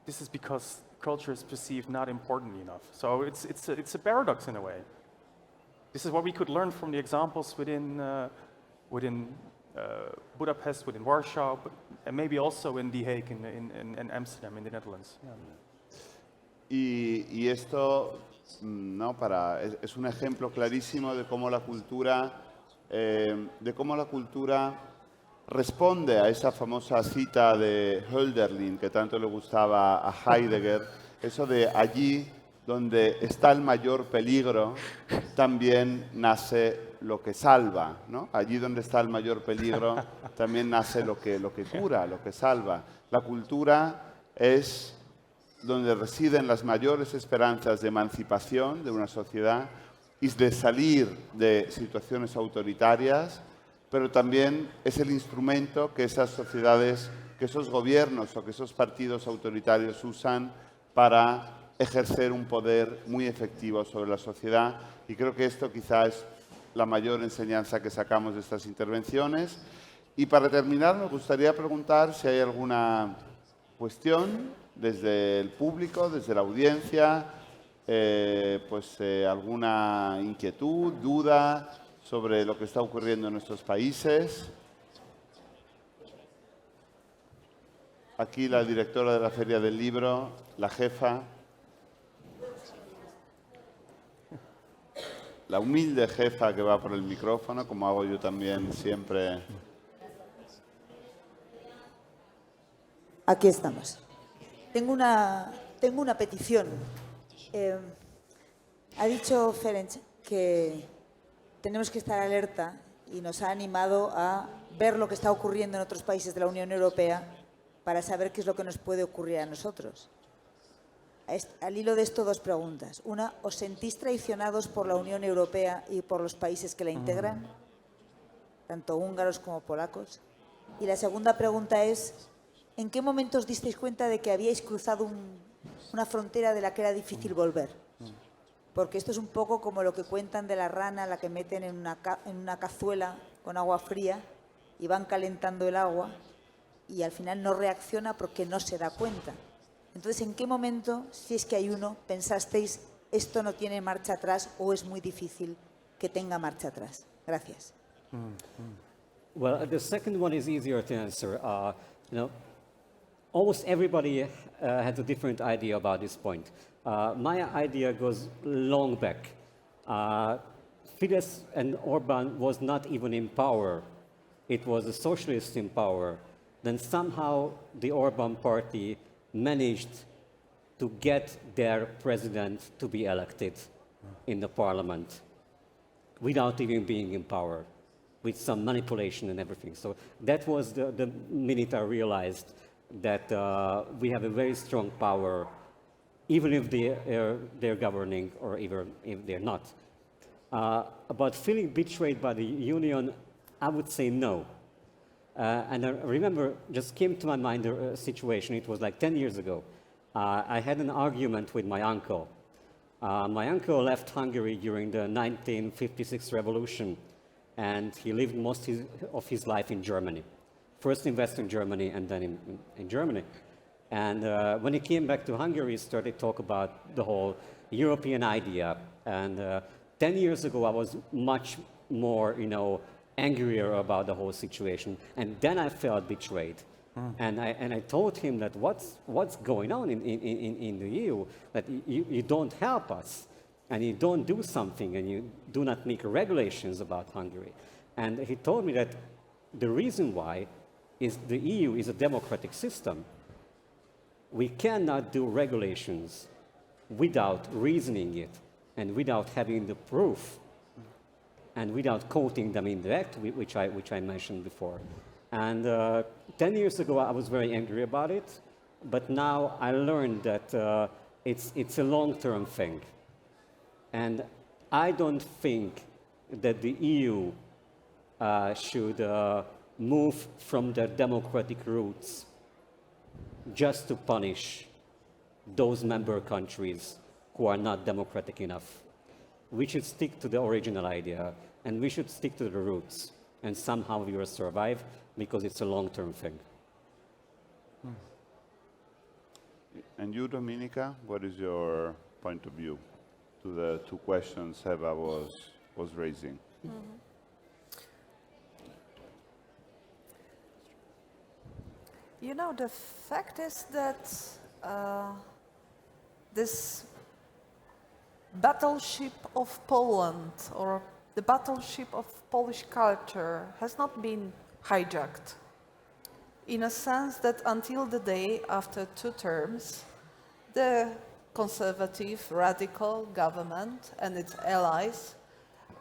is because culture is perceived not important enough. So it's a paradox in a way. This is what we could learn from the examples within Budapest, within Warsaw, and maybe also in The Hague, in Amsterdam, in the Netherlands. Yeah. Y esto es un ejemplo clarísimo de cómo la cultura responde a esa famosa cita de Hölderlin que tanto le gustaba a Heidegger, eso de allí donde está el mayor peligro también nace lo que salva, ¿no? Allí donde está el mayor peligro también nace lo que cura, lo que salva. La cultura es donde residen las mayores esperanzas de emancipación de una sociedad y de salir de situaciones autoritarias, pero también es el instrumento que esas sociedades, que esos gobiernos o que esos partidos autoritarios usan para ejercer un poder muy efectivo sobre la sociedad. Y creo que esto quizás es la mayor enseñanza que sacamos de estas intervenciones. Y para terminar, me gustaría preguntar si hay alguna cuestión desde el público, desde la audiencia, alguna inquietud, duda sobre lo que está ocurriendo en nuestros países. Aquí la directora de la Feria del Libro, la jefa, la humilde jefa que va por el micrófono, como hago yo también siempre. Aquí estamos. Tengo una petición. Ha dicho Ferenc que tenemos que estar alerta y nos ha animado a ver lo que está ocurriendo en otros países de la Unión Europea para saber qué es lo que nos puede ocurrir a nosotros. Al hilo de esto, dos preguntas. Una, ¿os sentís traicionados por la Unión Europea y por los países que la integran? Tanto húngaros como polacos. Y la segunda pregunta es, ¿en qué momento os disteis cuenta de que habíais cruzado una frontera de la que era difícil volver? Porque esto es un poco como lo que cuentan de la rana, la que meten en una cazuela con agua fría y van calentando el agua y al final no reacciona porque no se da cuenta. Entonces, ¿en qué momento, si es que hay uno, pensasteis esto no tiene marcha atrás o es muy difícil que tenga marcha atrás? Gracias. Well, the second one is easier to answer. Almost everybody had a different idea about this point. My idea goes long back. Fidesz and Orban was not even in power, it was the socialists in power, then somehow the Orban party managed to get their president to be elected in the parliament without even being in power, with some manipulation and everything. So that was the minute I realized that we have a very strong power, even if they're governing or even if they're not. About feeling betrayed by the union, I would say no. And I remember, just came to my mind a situation, it was like 10 years ago. I had an argument with my uncle. My uncle left Hungary during the 1956 revolution, and he lived most of his life in Germany. First in Western Germany and then in Germany. And when he came back to Hungary, he started to talk about the whole European idea. And 10 years ago, I was much more, angrier about the whole situation. And then I felt betrayed. And I told him that what's going on in the EU, that you don't help us, and you don't do something, and you do not make regulations about Hungary. And he told me that the reason why is the EU is a democratic system. We cannot do regulations without reasoning it, and without having the proof, and without quoting them in the act, which I mentioned before. And 10 years ago, I was very angry about it, but now I learned that it's a long-term thing. And I don't think that the EU should move from their democratic roots just to punish those member countries who are not democratic enough. We should stick to the original idea, and we should stick to the roots, and somehow we will survive, because it's a long-term thing. And you, Dominica, what is your point of view to the two questions Eva was raising? Mm-hmm. The fact is that this battleship of Poland, or the battleship of Polish culture, has not been hijacked, in a sense that until the day after 2 terms, the conservative, radical government and its allies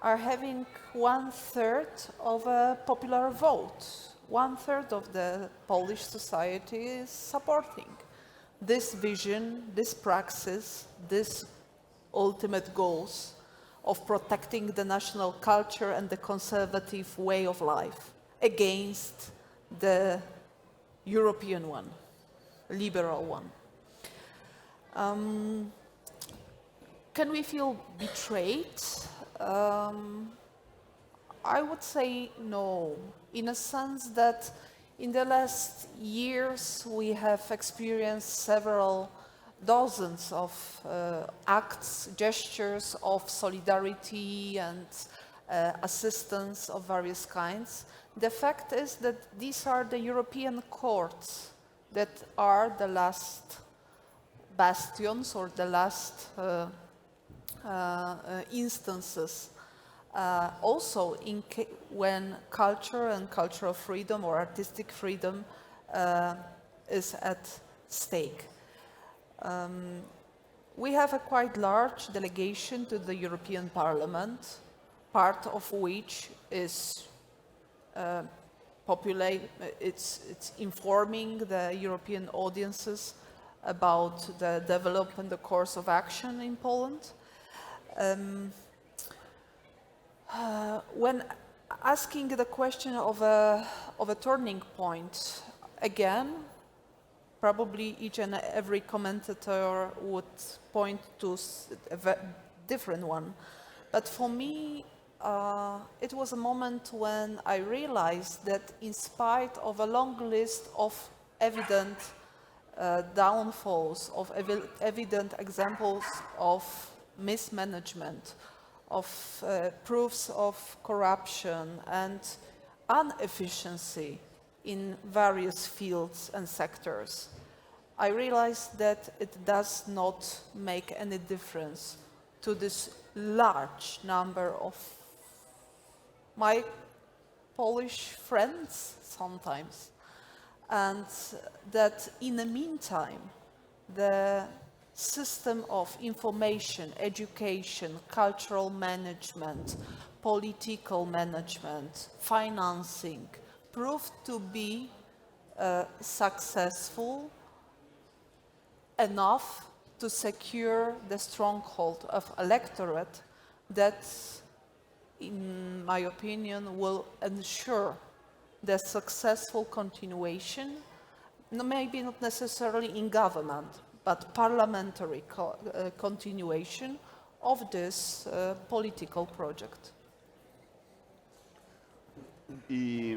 are having 1/3 of a popular vote. 1/3 of the Polish society is supporting this vision, this praxis, this ultimate goals of protecting the national culture and the conservative way of life against the European one, liberal one. Can we feel betrayed? I would say no, in a sense that in the last years we have experienced several dozens of acts, gestures of solidarity and assistance of various kinds. The fact is that these are the European courts that are the last bastions or the last instances. Also, when culture and cultural freedom or artistic freedom is at stake. We have a quite large delegation to the European Parliament, part of which is it's informing the European audiences about the development, the course of action in Poland. When asking the question of a turning point, again, probably each and every commentator would point to a different one. But for me, it was a moment when I realized that in spite of a long list of evident downfalls, of evident examples of mismanagement, of proofs of corruption and inefficiency in various fields and sectors, I realized that it does not make any difference to this large number of my Polish friends sometimes, and that in the meantime, the system of information, education, cultural management, political management, financing proved to be successful enough to secure the stronghold of electorate that, in my opinion, will ensure the successful continuation, maybe not necessarily in government, but parliamentary continuation of this political project. Y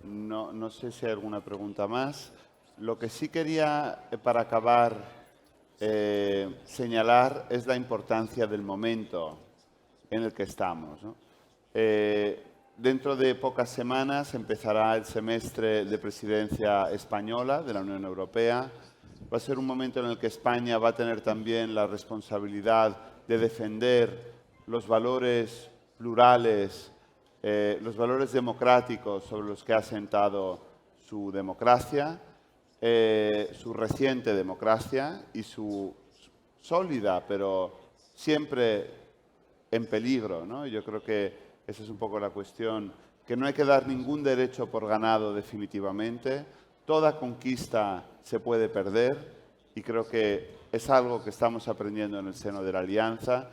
no sé si hay alguna pregunta más. Lo que sí quería, para acabar, señalar es la importancia del momento en el que estamos, ¿no? Dentro de pocas semanas empezará el semestre de presidencia española de la Unión Europea. Va a ser un momento en el que España va a tener también la responsabilidad de defender los valores plurales, los valores democráticos sobre los que ha asentado su democracia, su reciente democracia y su sólida, pero siempre en peligro, ¿no? Yo creo que esa es un poco la cuestión, que no hay que dar ningún derecho por ganado definitivamente. Toda conquista se puede perder y creo que es algo que estamos aprendiendo en el seno de la Alianza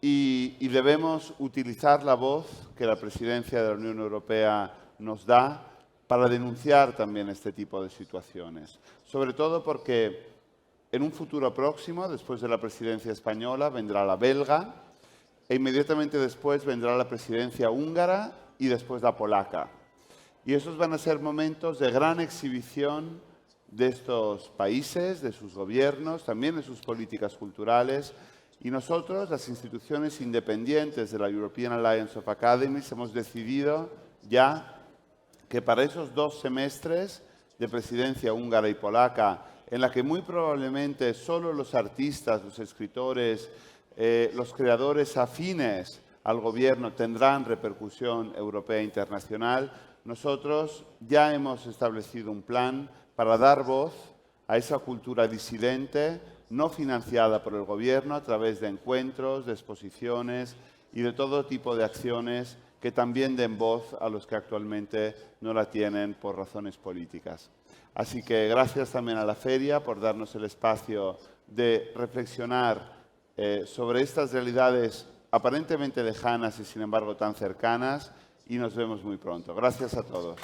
y debemos utilizar la voz que la presidencia de la Unión Europea nos da para denunciar también este tipo de situaciones. Sobre todo porque en un futuro próximo, después de la presidencia española, vendrá la belga e inmediatamente después vendrá la presidencia húngara y después la polaca. Y esos van a ser momentos de gran exhibición de estos países, de sus gobiernos, también de sus políticas culturales. Y nosotros, las instituciones independientes de la European Alliance of Academies, hemos decidido ya que para esos 2 semestres de presidencia húngara y polaca, en la que muy probablemente solo los artistas, los escritores, los creadores afines al gobierno tendrán repercusión europea e internacional, nosotros ya hemos establecido un plan para dar voz a esa cultura disidente, no financiada por el gobierno, a través de encuentros, de exposiciones y de todo tipo de acciones que también den voz a los que actualmente no la tienen por razones políticas. Así que gracias también a la feria por darnos el espacio de reflexionar sobre estas realidades aparentemente lejanas y sin embargo tan cercanas, y nos vemos muy pronto. Gracias a todos.